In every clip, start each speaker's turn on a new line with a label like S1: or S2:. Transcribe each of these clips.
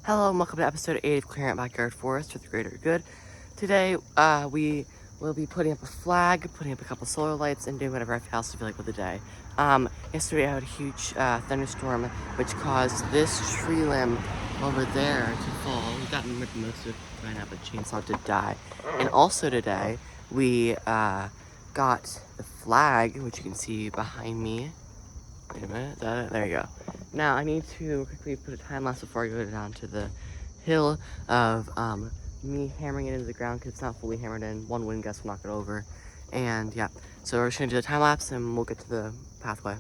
S1: Hello and welcome to episode 8 of Clearing Out Backyard Forest for the Greater Good. Today, we will be putting up a flag, putting up a couple solar lights, and doing whatever I else feel like with the day. Yesterday I had a huge thunderstorm which caused this tree limb over there to fall. We've gotten rid of most of it by now, but the chainsaw did die. And also today, we got the flag, which you can see behind me. Wait a minute, is that it? There you go. Now I need to quickly put a time lapse before I go down to the hill of me hammering it into the ground because it's not fully hammered in. One wind gust will knock it over. And yeah, so we're just gonna do the time lapse and we'll get to the pathway.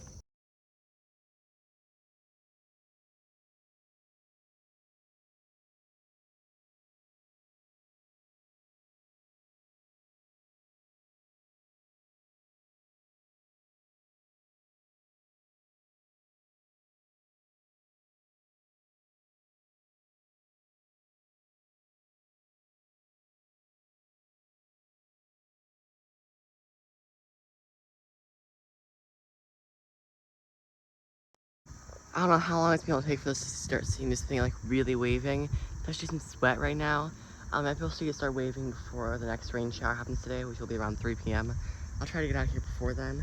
S1: I don't know how long it's gonna take for us to start seeing this thing like really waving, especially since it's wet right now. I might be able to start waving before the next rain shower happens today, which will be around 3 p.m. I'll try to get out here before then,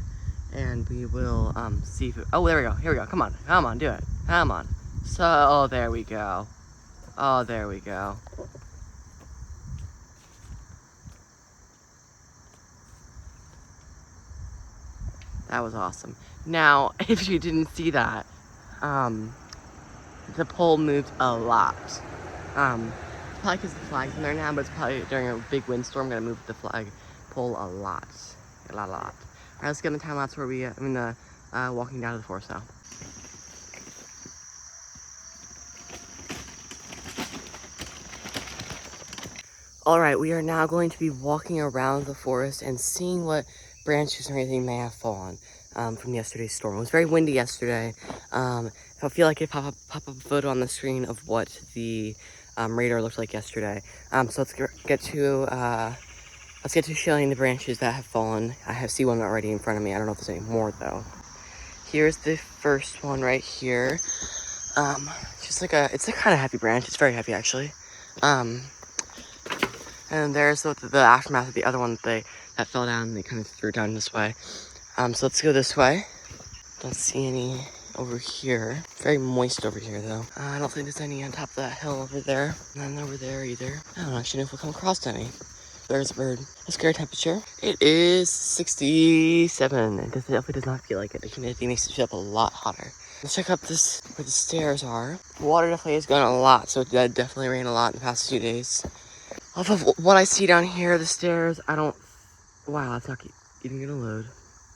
S1: and we will see if it, oh, there we go, here we go, come on, do it, come on. So, oh, there we go. Oh, there we go. That was awesome. Now, if you didn't see that, the pole moved a lot. Probably because the flag's in there now, but it's probably during a big windstorm gonna move the flag pole a lot. A lot. Alright, let's get in the time lapse where walking down to the forest now. Alright, we are now going to be walking around the forest and seeing what branches or anything may have fallen from yesterday's storm. It was very windy yesterday. If I feel like it, pop up a photo on the screen of what the radar looked like yesterday. So let's get to showing the branches that have fallen. I see one already in front of me. I don't know if there's any more though. Here's the first one right here. It's a kind of heavy branch. It's very heavy actually. And there's the aftermath of the other one that fell down and they kind of threw down this way. So let's go this way. Don't see any over here. Very moist over here though. I don't think there's any on top of that hill over there. None over there either. I don't actually know if we'll come across any. There's a bird. Let's get our temperature. It is 67. It definitely does not feel like it. The humidity makes it feel a lot hotter. Let's check up this where the stairs are. The water definitely has gone a lot, so it definitely rained a lot in the past few days. Off of what I see down here, the stairs, wow, it's not even gonna load.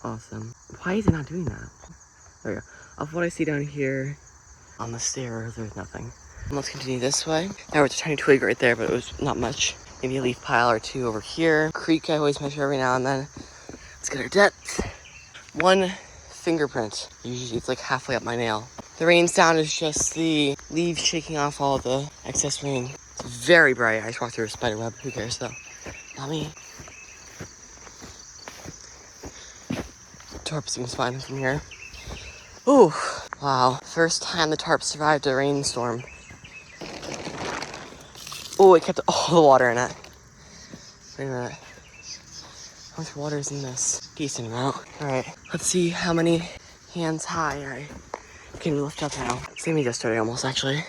S1: Awesome. Why is it not doing that? There we go. Off what I see down here, on the stairs, there's nothing. And let's continue this way. There was a tiny twig right there, but it was not much. Maybe a leaf pile or two over here. Creek I always measure every now and then. Let's get our depth. 1 fingerprint. Usually it's like halfway up my nail. The rain sound is just the leaves shaking off all the excess rain. It's very bright. I just walked through a spider web. Who cares though? Not me. Tarp seems fine from here. Ooh, wow. First time the tarp survived a rainstorm. Oh, it kept all the water in it. Wait a minute. How much water is in this? Decent amount. Alright, let's see how many hands high I can lift up now. Same as yesterday almost, actually.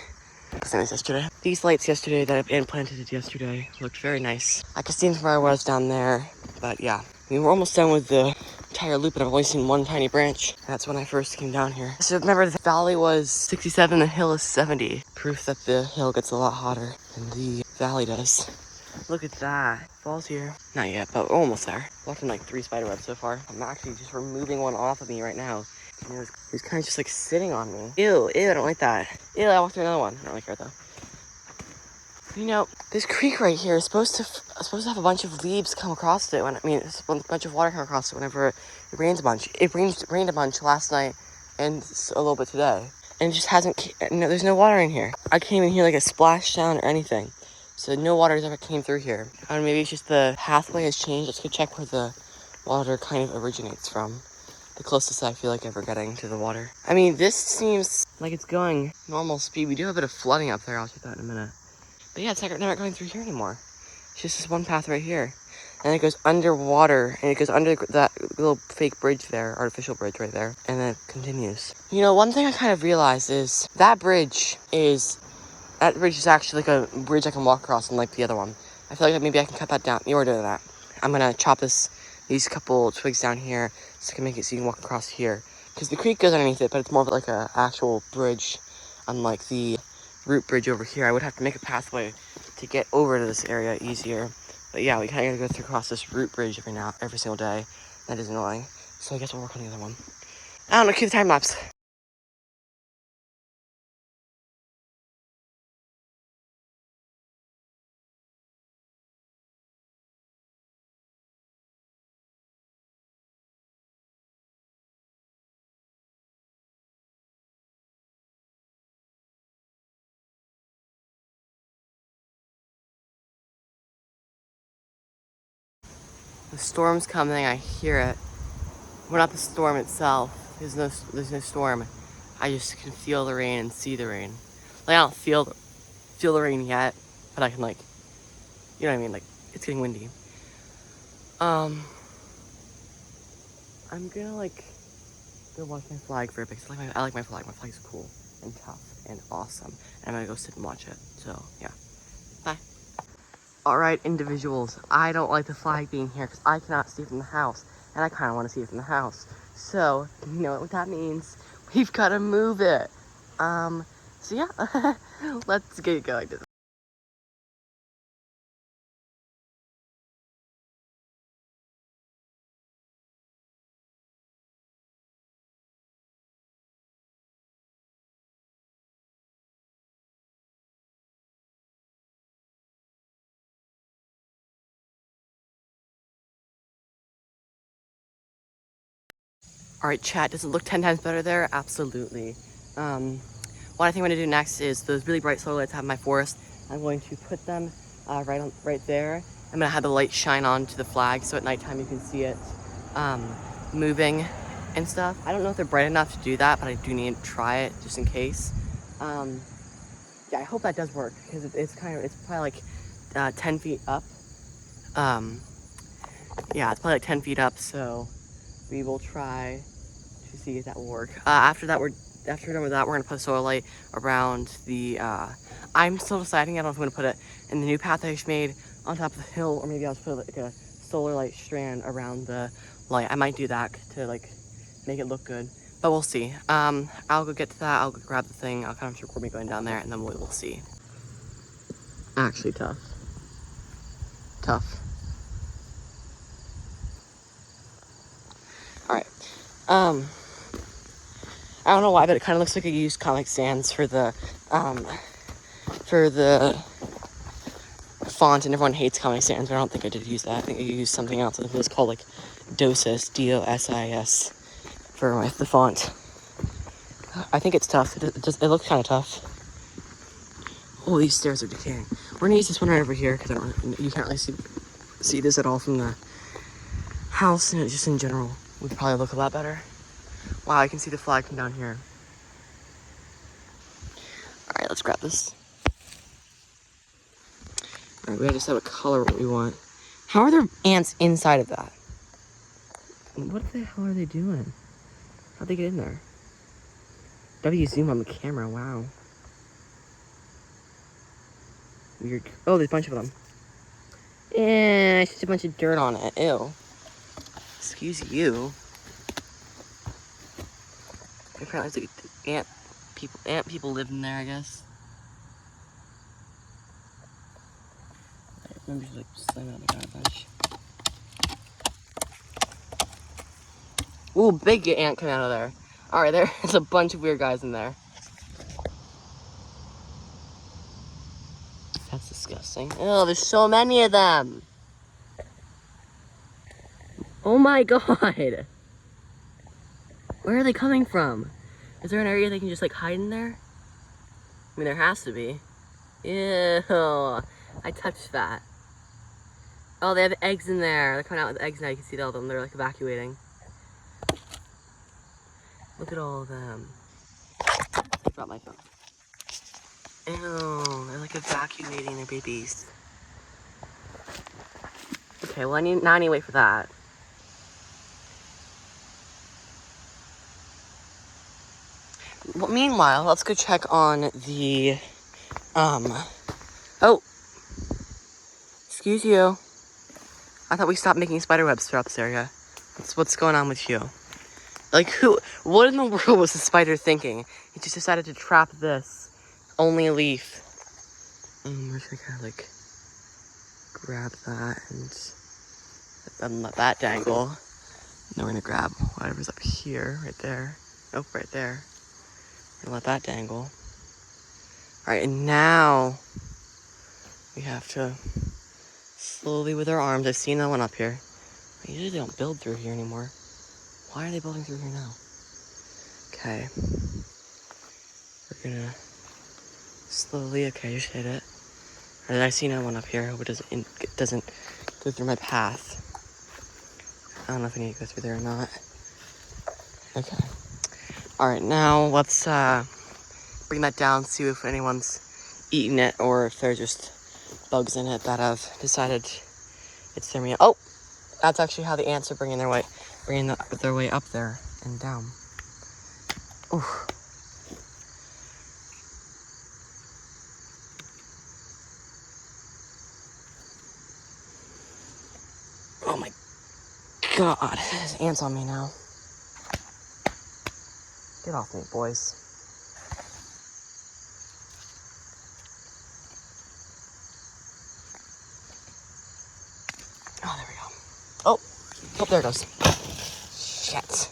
S1: Same as yesterday. These lights yesterday that I implanted yesterday looked very nice. I could see them from where I was down there, but yeah. I mean, we're almost done with the entire loop, and I've only seen one tiny branch. That's when I first came down here. So remember, the valley was 67, the hill is 70. Proof that the hill gets a lot hotter than the valley does. Look at that. Falls here. Not yet, but we're almost there. Walked in like 3 spider webs so far. I'm actually just removing one off of me right now. He's kind of just like sitting on me. Ew, I don't like that. Ew, I walked through another one. I don't like her though. You know, this creek right here is supposed to have a bunch of leaves come across it. It's a bunch of water come across it whenever it rains a bunch. It rained a bunch last night and a little bit today. And it just hasn't, there's no water in here. I can't even hear like a splash sound or anything. So no water has ever came through here. I don't know, maybe it's just the pathway has changed. Let's go check where the water kind of originates from. the closest I feel like ever getting to the water. I mean, this seems like it's going normal speed. We do have a bit of flooding up there. I'll check that in a minute. But yeah, it's not going through here anymore. It's just this one path right here. And it goes underwater, and it goes under that little fake bridge there, artificial bridge right there, and then it continues. You know, one thing I kind of realized is that bridge is actually like a bridge I can walk across, unlike the other one. I feel like maybe I can cut that down. You were doing that. I'm gonna chop these couple twigs down here so I can make it so you can walk across here. Because the creek goes underneath it, but it's more of like a actual bridge, unlike the root bridge over here. I would have to make a pathway to get over to this area easier. But yeah, we kind of gotta go across this root bridge every single day. That is annoying. So I guess we'll work on the other one. I don't know, cue the time lapse. The storm's coming, I hear it. Well, not the storm itself. There's no storm. I just can feel the rain and see the rain. Like, I don't feel the rain yet, but I can, like, you know what I mean? Like, it's getting windy. I'm gonna, like, go watch my flag for a bit. I like my flag. My flag's cool and tough and awesome. And I'm gonna go sit and watch it. So, yeah. Bye. Alright, individuals. I don't like the flag being here because I cannot see it from the house. And I kind of want to see it from the house. So, you know what that means? We've got to move it. So yeah. Let's get going. Alright, chat, does it look 10 times better there? Absolutely. What I think I'm going to do next is those really bright solar lights I have in my forest. I'm going to put them right there. I'm going to have the light shine onto the flag so at nighttime you can see it moving and stuff. I don't know if they're bright enough to do that, but I do need to try it just in case. Yeah, I hope that does work because it's probably like 10 feet up. Yeah, it's probably like 10 feet up, so we will try to see if that will work. After we're done with that, we're gonna put a solar light around the, I'm still deciding, I don't know if I'm gonna put it in the new path I just made on top of the hill, or maybe I'll just put like a solar light strand around the light. I might do that to like make it look good, but we'll see. I'll go get to that, I'll go grab the thing, I'll kind of record me going down there, and then we'll see. Actually tough. Tough. Alright. I don't know why, but it kind of looks like I used Comic Sans for the font, and everyone hates Comic Sans, but I don't think I did use that. I think I used something else. I think it was called like Dosis, D-O-S-I-S, for the font. I think it's tough. It looks kind of tough. Oh, these stairs are decaying. We're gonna use this one right over here because you can't really see this at all from the house, and just in general would probably look a lot better. Wow, I can see the flag from down here. Alright, let's grab this. Alright, we gotta decide what color we want. How are there ants inside of that? What the hell are they doing? How'd they get in there? W zoom on the camera, wow. Weird. Oh, there's a bunch of them. Yeah, it's just a bunch of dirt on it. Ew. Excuse you. Apparently, ant people live in there, I guess. Maybe just like slam it on the bench. Ooh, big ant coming out of there. Alright, there's a bunch of weird guys in there. That's disgusting. Oh, there's so many of them. Oh my god. Where are they coming from? Is there an area they can just like hide in there? I mean, there has to be. Ew. I touched that. Oh, they have eggs in there. They're coming out with eggs now. You can see all of them. They're like evacuating. Look at all of them. Drop my phone. Ew, they're like evacuating their babies. Okay, well now I need to wait for that. Well, meanwhile, let's go check on the, oh, excuse you. I thought we stopped making spider webs throughout this area. What's going on with you? Like, what in the world was the spider thinking? He just decided to trap this only a leaf. We're just gonna kind of like grab that and let that dangle. And then we're gonna grab whatever's up here, right there. Nope, right there. And let that dangle. Alright, and now we have to slowly with our arms. I've seen that one up here. Usually they don't build through here anymore. Why are they building through here now? Okay. We're gonna slowly, okay, just hit it. Or did I see another one up here? I hope it doesn't go through my path. I don't know if I need to go through there or not. Okay. Alright, now let's bring that down, see if anyone's eaten it or if there's just bugs in it that have decided it's their meal. Oh! That's actually how the ants are bringing their way up there and down. Oof. Oh my God, there's ants on me now. Get off me, boys. Oh, there we go. Oh, there it goes. Shit.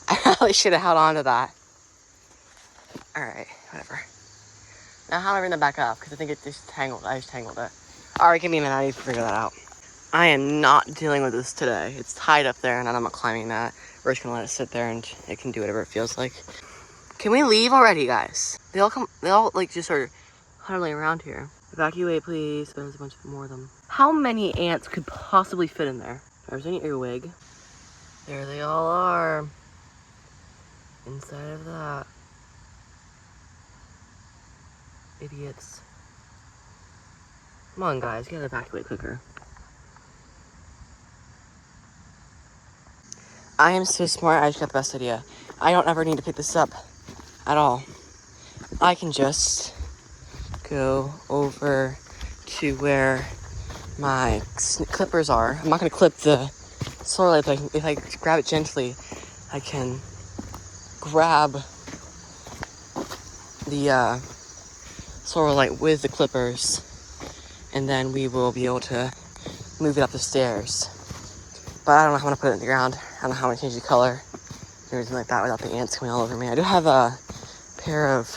S1: I really should have held on to that. Alright, whatever. Now how do I bring that back up? Because I think it just tangled. I just tangled it. Alright, give me a minute. I need to figure that out. I am not dealing with this today. It's tied up there and I'm not climbing that. We're just gonna let it sit there and it can do whatever it feels like. Can we leave already, guys? They all like just are huddling around here. Evacuate, please. There's a bunch more of them. How many ants could possibly fit in there? There's any earwig. There they all are. Inside of that. Idiots. Come on, guys. You gotta evacuate quicker. I am so smart. I just got the best idea. I don't ever need to pick this up at all. I can just go over to where my clippers are. I'm not going to clip the solar light, but if I grab it gently, I can grab the solar light with the clippers, and then we will be able to move it up the stairs. But I don't know how I'm going to put it in the ground. I don't know how I'm going to change the color or anything like that without the ants coming all over me. I do have a pair of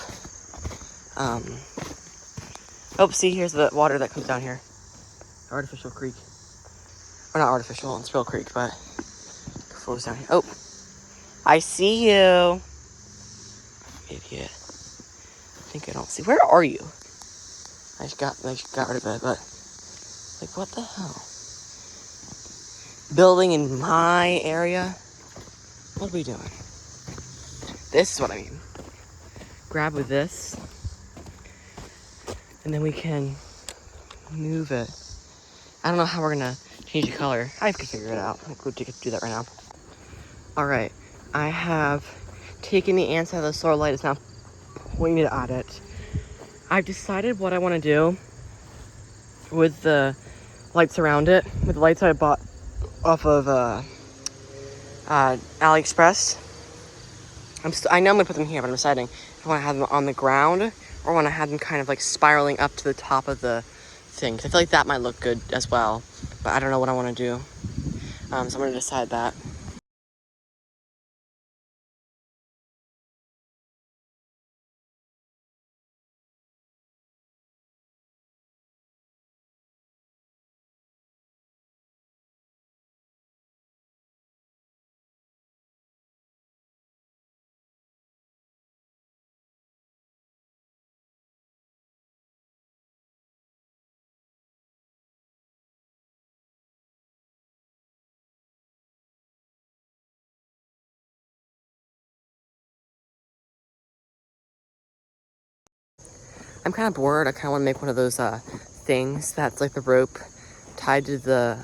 S1: oh, see, here's the water that comes down here. Artificial creek. Or not artificial, it's real creek, but it flows down here. Oh, I see you. Idiot. I think I don't see. Where are you? I just got rid of it, but like, what the hell? Building in my area? What are we doing? This is what I mean. Grab with this, and then we can move it. I don't know how we're gonna change the color. I can figure it out. We'll do that right now. All right, I have taken the ants out of the solar light. It's now pointed at it. I've decided what I want to do with the lights around it. With the lights I bought off of AliExpress. I know I'm gonna put them here, but I'm deciding if I want to have them on the ground or want to have them kind of like spiraling up to the top of the thing. 'Cause I feel like that might look good as well, but I don't know what I want to do. So I'm gonna decide that. I'm kind of bored. I kind of want to make one of those things that's like the rope tied to the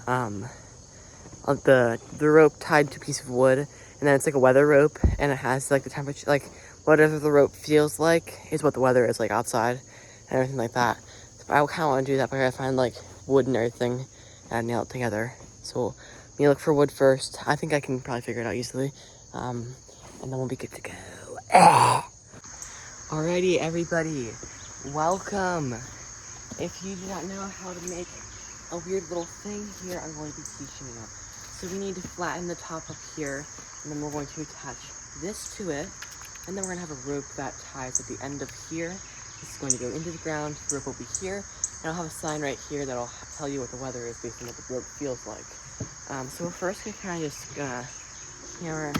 S1: rope tied to a piece of wood, and then it's like a weather rope, and it has like the temperature, like whatever the rope feels like is what the weather is like outside, and everything like that. So I kind of want to do that, but I gotta find like wood and everything and nail it together. So let me look for wood first. I think I can probably figure it out easily, and then we'll be good to go. Alrighty, everybody, welcome. If you do not know how to make a weird little thing here, I'm going to be teaching you. So we need to flatten the top up here, and then we're going to attach this to it, and then we're going to have a rope that ties at the end of here. This is going to go into the ground, the rope will be here, and I'll have a sign right here that'll tell you what the weather is based on what the rope feels like. So we're first going to kind of just hammer.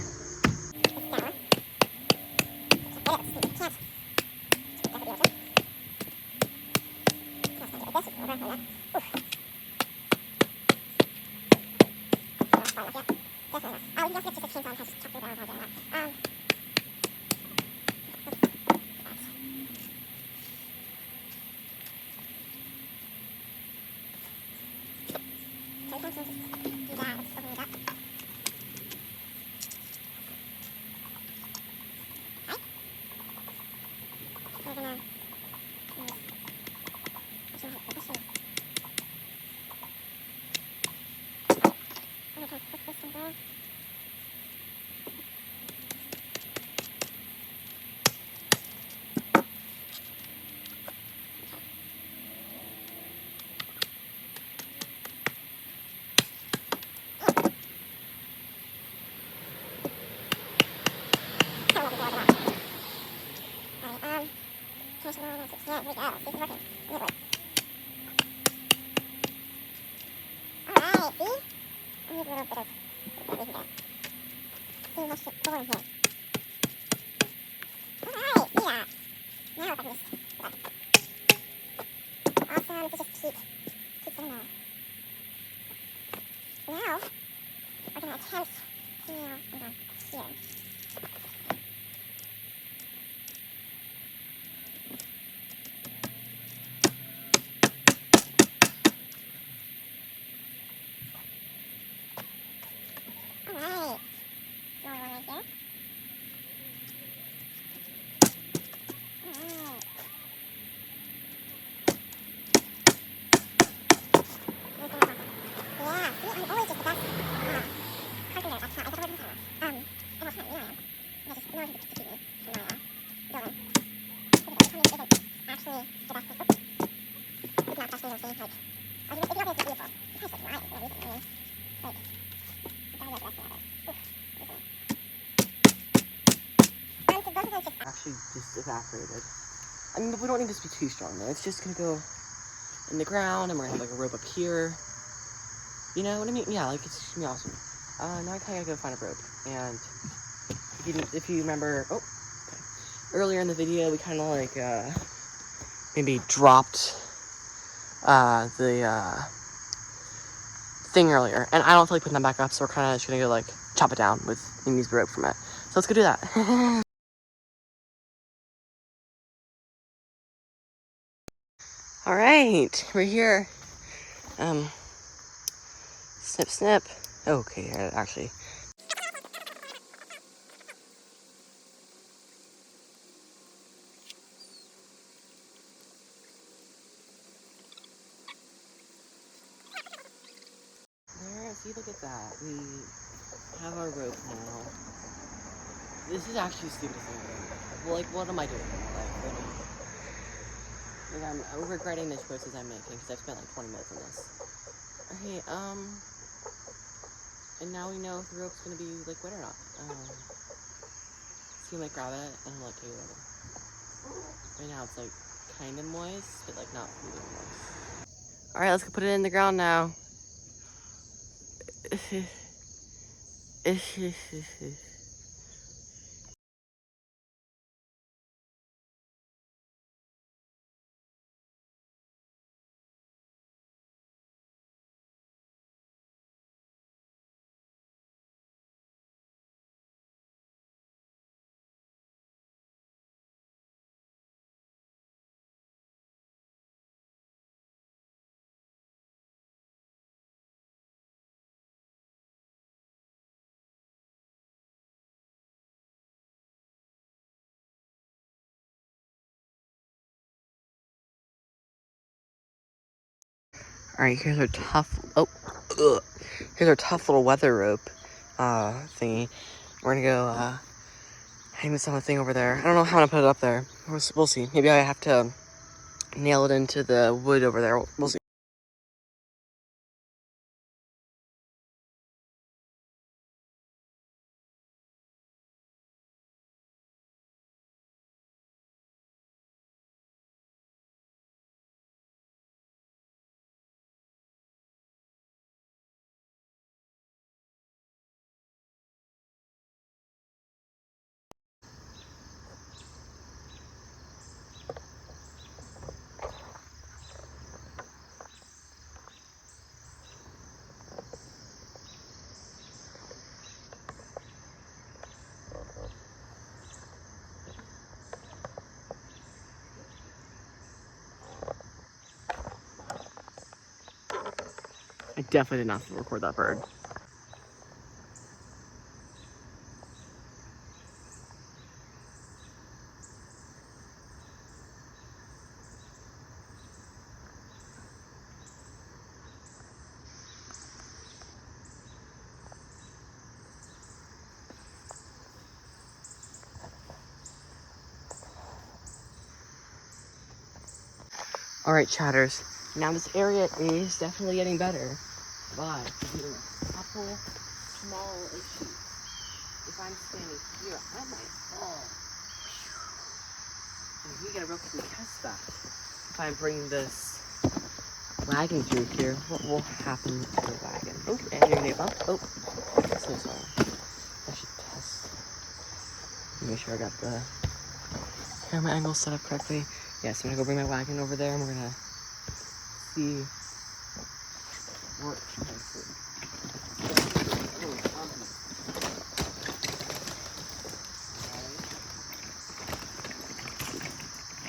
S1: Actually just evaporated. I mean, but we don't need this to be too strong though. It's just gonna go in the ground, and we're gonna have like a rope up here. You know what I mean? Yeah, like it's gonna be awesome. Now I kinda gotta go find a rope. And if you remember, oh, okay. Earlier in the video, we kind of like maybe dropped the thing earlier, and I don't feel like putting that back up, so we're kind of just gonna go like chop it down with and use the rope from it. So let's go do that. All right, we're here. Snip, snip. Okay, actually. There, see, look at that. We have our rope now. This is actually the stupidest thing ever. Like, what am I doing? Like, I'm regretting the choices I'm making because I've spent like 20 minutes on this. Okay, and now we know if the rope's gonna be like wet or not. So you like grab it and like take it over. Right now it's like kind of moist, but like not really moist. All right, let's go put it in the ground now. Alright, here's our tough, here's our tough little weather rope, thingy. We're gonna go, hang this on the thing over there. I don't know how I'm gonna put it up there. We'll see. Maybe I have to nail it into the wood over there. We'll see. I definitely did not record that bird. Alright, chatters. Now this area is definitely getting better, but due to a couple small issues, if I'm standing here, I might fall. And we get a real quick test that. If I bring this wagon through here, what will happen to the wagon? Oh, and you're gonna get bumped. Oh, so sorry. I should test. Make sure I got the camera angle set up correctly. Yes, I'm gonna go bring my wagon over there and we're gonna see what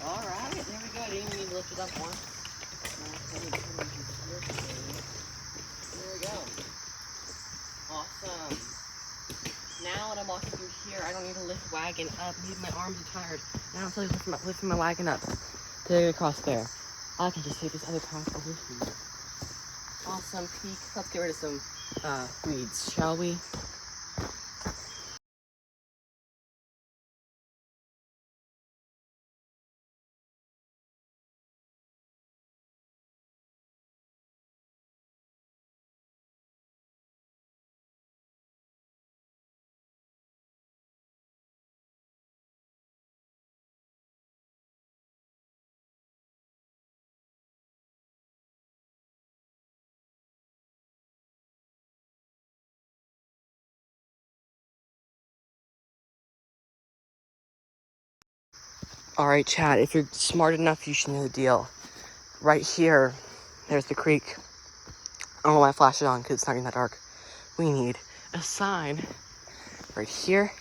S1: Alright, there we go. I didn't even need to lift it up once. There we go. Awesome. Now when I'm walking through here, I don't need to lift wagon up. My arms are tired. I don't feel like lifting my wagon up to get across there. I can just take this other path over here. Awesome peak. Let's get rid of some weeds, shall we? Alright, Chad, if you're smart enough, you should know the deal. Right here, there's the creek. I don't know why I flashed it on, because it's not even that dark. We need a sign right here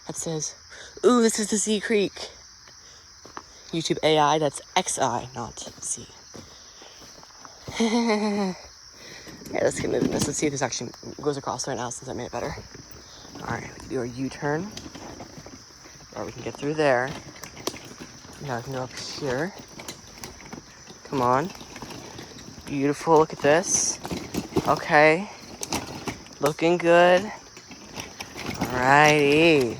S1: that says, ooh, this is the Z Creek. YouTube AI, that's XI, not Z. Yeah, let's get moving this. Let's see if this actually goes across right now since I made it better. Alright, we can do our U-turn. Or we can get through there. Now we can go up here. Come on. Beautiful, look at this. Okay. Looking good. Alrighty.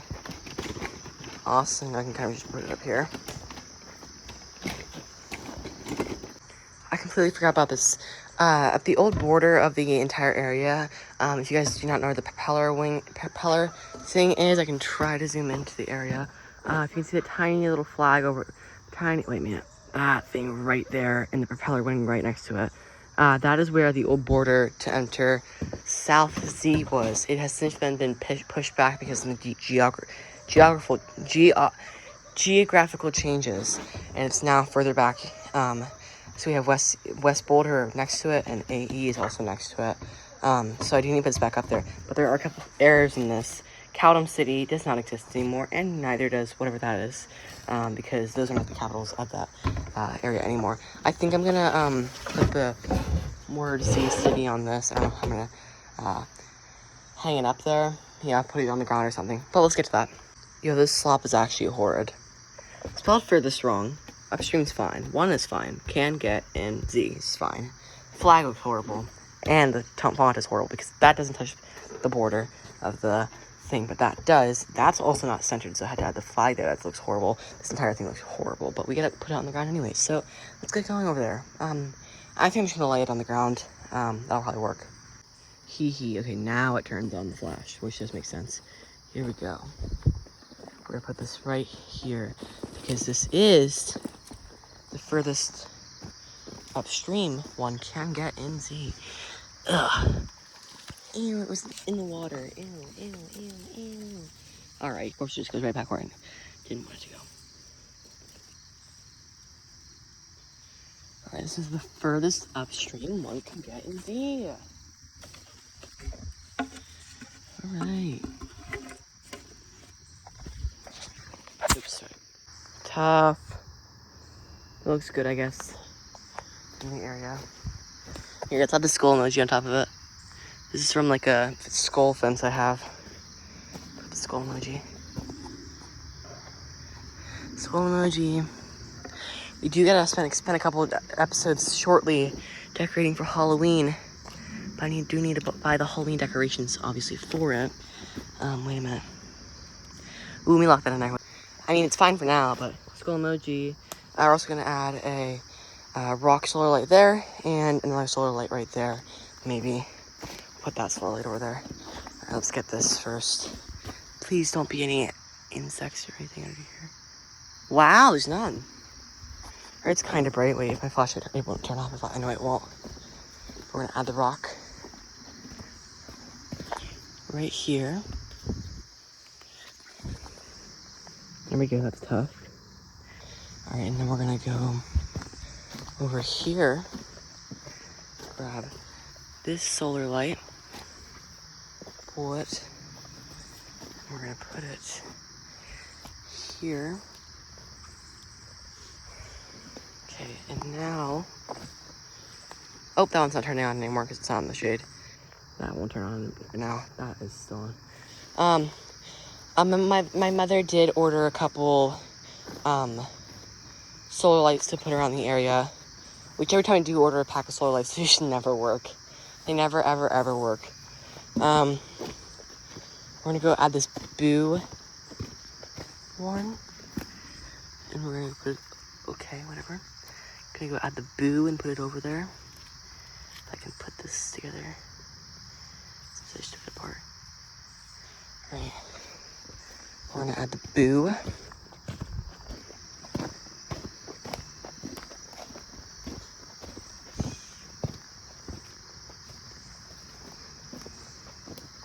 S1: Awesome, I can kind of just put it up here. I completely forgot about this. At the old border of the entire area, if you guys do not know where the propeller thing is, I can try to zoom into the area. If you can see the tiny little flag over, wait a minute, that thing right there, and the propeller wing right next to it. That is where the old border to enter South Z was. It has since been pushed back because of the geographical changes, and it's now further back. So we have West Boulder next to it, and AE is also next to it. So I do need to put this back up there. But there are a couple errors in this. Cowdom City does not exist anymore, and neither does whatever that is, because those are not the capitals of that area anymore. I think I'm gonna put the word Z City on this. I don't know, I'm gonna hang it up there. Yeah, put it on the ground or something. But let's get to that. Yo, this slop is actually horrid. Spelled furthest wrong. Upstream's fine. 1 is fine. Can get, and Z is fine. flag looks horrible, and the font is horrible because that doesn't touch the border of the thing, but that does. That's also not centered, so I had to add the flag there. That looks horrible. This entire thing looks horrible, but we gotta put it on the ground anyway. So let's get going over there. I think I'm just gonna lay it on the ground. That'll probably work. Hee. Okay, now it turns on the flash, which just makes sense. Here we go. We're gonna put this right here because this is the furthest upstream one can get in Z. Ugh. Ew, it was in the water. Ew. Alright, of course it just goes right back where I didn't want it to go. Alright, this is the furthest upstream one can get in Z. Alright. Oops, sorry. Tough. It looks good, I guess, in the area. Here, it's got the skull emoji on top of it. This is from like a skull fence I have. Put the skull emoji. Skull emoji. We do gotta spend a couple of episodes shortly decorating for Halloween. But I do need to buy the Halloween decorations, obviously, for it. Wait a minute. Ooh, let me lock that in there. I mean, it's fine for now, but skull emoji. We're also gonna add a rock solar light there and another solar light right there. Maybe put that solar light over there. All right, let's get this first. Please don't be any insects or anything over here. Wow, there's none. Or it's kind of bright. Wait, if my flashlight, it won't turn off. I know it won't. We're gonna add the rock right here. There we go, that's tough. All right, and then we're gonna go over here, grab this solar light, pull it, and we're gonna put it here. Okay, and now, oh, that one's not turning on anymore because it's not in the shade. That won't turn on now. That is still on. My mother did order a couple solar lights to put around the area, which every time I do order a pack of solar lights, they should never work. They never, ever work. We're gonna go add this boo one, and we're gonna put it, okay, whatever. Gonna go add the boo and put it over there. If I can put this together. Since I just took it apart. Alright. We're gonna add the boo.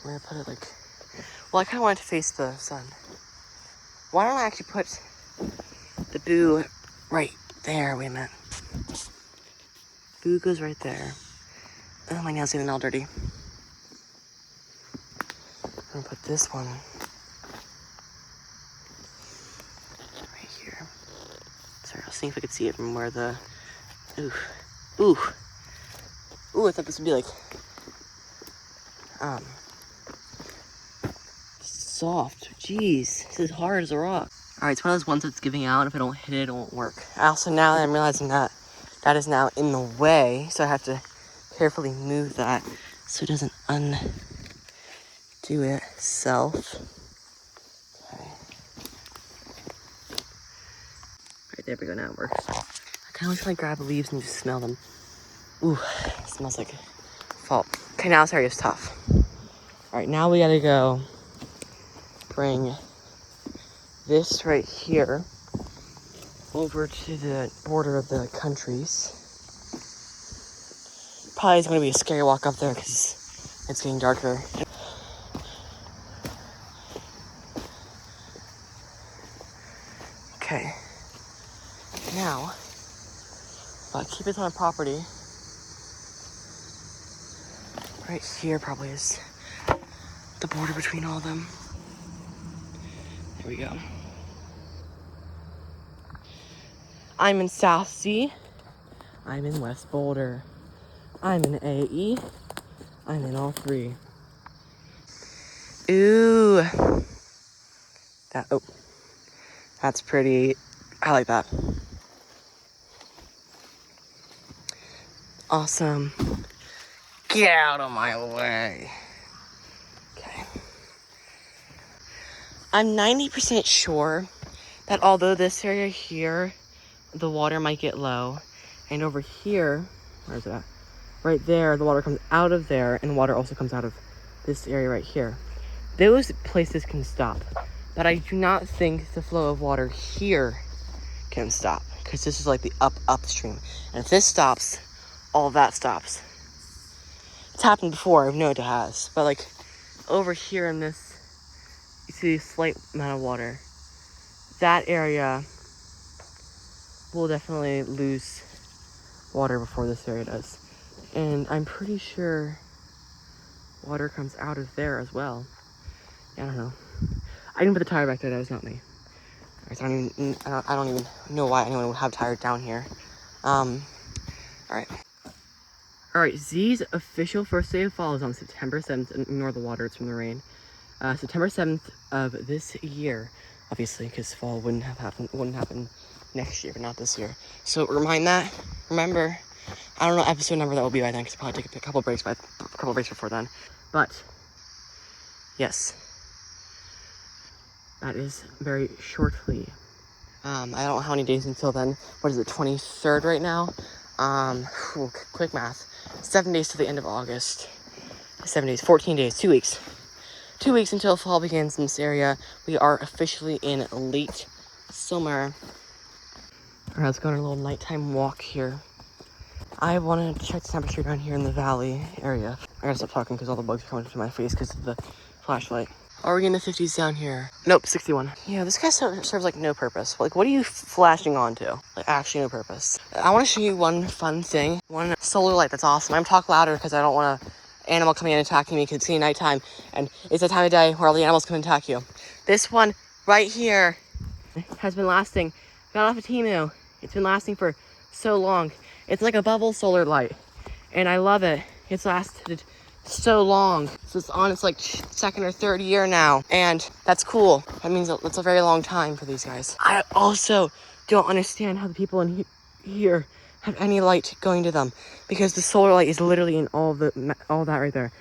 S1: We're gonna put it like, well, I kind of want it to face the sun. Why don't I actually put the boo right there? Wait a minute. Boo goes right there. Oh, my nail's getting all dirty. I'm gonna put this one right here. Sorry, I was seeing if I could see it from where the, ooh, I thought this would be like, soft. Jeez, this is hard as a rock. All right, it's one of those ones that's giving out. If I don't hit it, it won't work. Also, now that I'm realizing that that is now in the way, so I have to carefully move that so it doesn't undo itself. Okay. All right, there we go. Now it works. I kind of wish I could grab the leaves and just smell them. Ooh, it smells like fall. Okay, now this area is tough. All right, now we gotta go bring this right here over to the border of the countries. Probably is going to be a scary walk up there because it's getting darker. Okay. Now, keep it on a property. Right here probably is the border between all of them. There we go. I'm in South C. I'm in West Boulder. I'm in AE. I'm in all three. Ooh. That's pretty. I like that. Awesome. Get out of my way. Okay. I'm 90% sure that although this area here, the water might get low, and over here, where is it at? Right there, the water comes out of there, and water also comes out of this area right here. Those places can stop, but I do not think the flow of water here can stop, because this is like the upstream. And if this stops, all that stops. It's happened before, I know it has, but like over here in this, you see a slight amount of water. That area will definitely lose water before this area does. And I'm pretty sure water comes out of there as well. I don't know. I didn't put the tire back there, that was not me. I don't even know why anyone would have tires down here. Alright. Alright, Z's official first day of fall is on September 7th. Ignore the water, it's from the rain. September 7th of this year, obviously, because fall wouldn't happen next year, but not this year. So remember, I don't know episode number that will be by then, because I'll probably take a couple breaks before then. But, yes. That is very shortly. I don't know how many days until then. What is it, 23rd right now? Quick math. 7 days to the end of August. 7 days, 14 days, 2 weeks. 2 weeks until fall begins in this area. We are officially in late summer. Alright, let's go on a little nighttime walk here. I wanted to check the temperature down here in the valley area. I gotta stop talking because all the bugs are coming to my face because of the flashlight. Are we in the 50s down here? Nope, 61. Yeah, this guy serves like no purpose. Like, what are you flashing onto? Like, actually no purpose. I want to show you one fun thing. One solar light that's awesome. I'm talking louder because I don't want an animal coming in and attacking me because it's in nighttime. And it's the time of day where all the animals come and attack you. This one right here has been lasting. Got off of Temu. It's been lasting for so long. It's like a bubble solar light. And I love it. It's lasted so long. So it's on its like second or third year now, and that's cool. That means that's a very long time for these guys. I also don't understand how the people in here have any light going to them, because the solar light is literally in all that right there,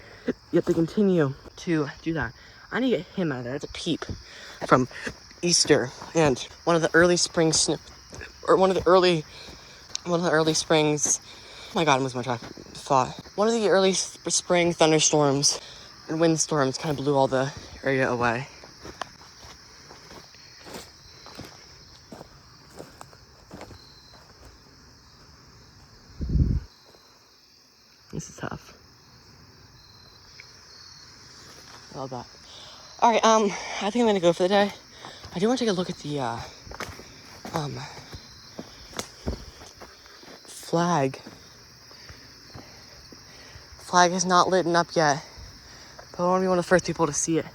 S1: yet they continue to do that. I need to get him out of there. That's a peep from Easter, and one of the early spring one of the early springs. Oh my god, I'm losing my track of thought. One of the early spring thunderstorms and windstorms kind of blew all the area away. This is tough. I love that. Alright, I think I'm gonna go for the day. I do want to take a look at the, flag. Flag is not lit up yet, but I want to be one of the first people to see it.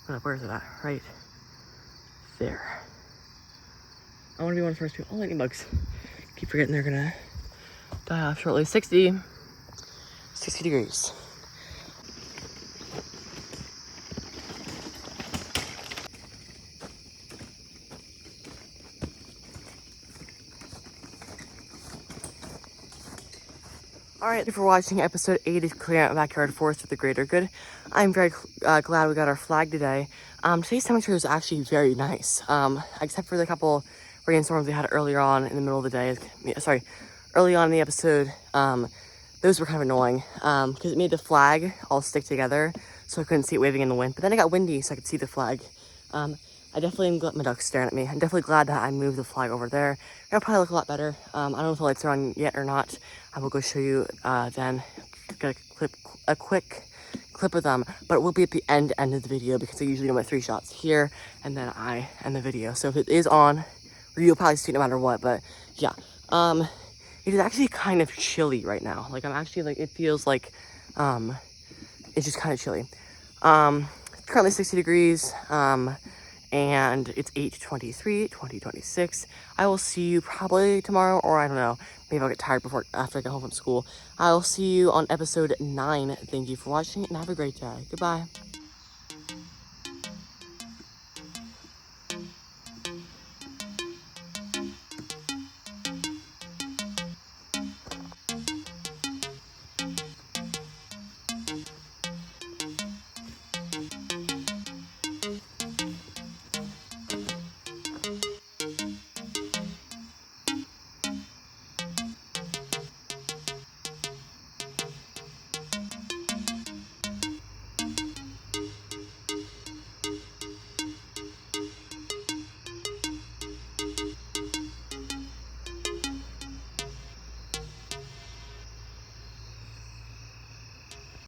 S1: Where is it at? Right there. I want to be one of the first people. Oh, lightning bugs. Keep forgetting they're gonna die off shortly. 60 degrees. Alright, thank you for watching episode 8 of Clearing Out Backyard Forest for the Greater Good. I'm very glad we got our flag today. Today's temperature was actually very nice, except for the couple rainstorms we had earlier on in the middle of the day. Sorry, early on in the episode. Those were kind of annoying because it made the flag all stick together, so I couldn't see it waving in the wind. But then it got windy, so I could see the flag. I definitely am glad my duck's staring at me. I'm definitely glad that I moved the flag over there. It'll probably look a lot better. I don't know if the lights are on yet or not. I will go show you then. Get a quick clip of them, but it will be at the end of the video because I usually do my 3 shots here and then I end the video. So if it is on, you'll probably see it no matter what. But yeah, it is actually kind of chilly right now. Like I'm actually like, it feels like it's just kind of chilly. Currently 60 degrees. And it's 8:23, 2026. I will see you probably tomorrow, or I don't know. Maybe I'll get tired after I get home from school. I will see you on episode 9. Thank you for watching, and have a great day. Goodbye.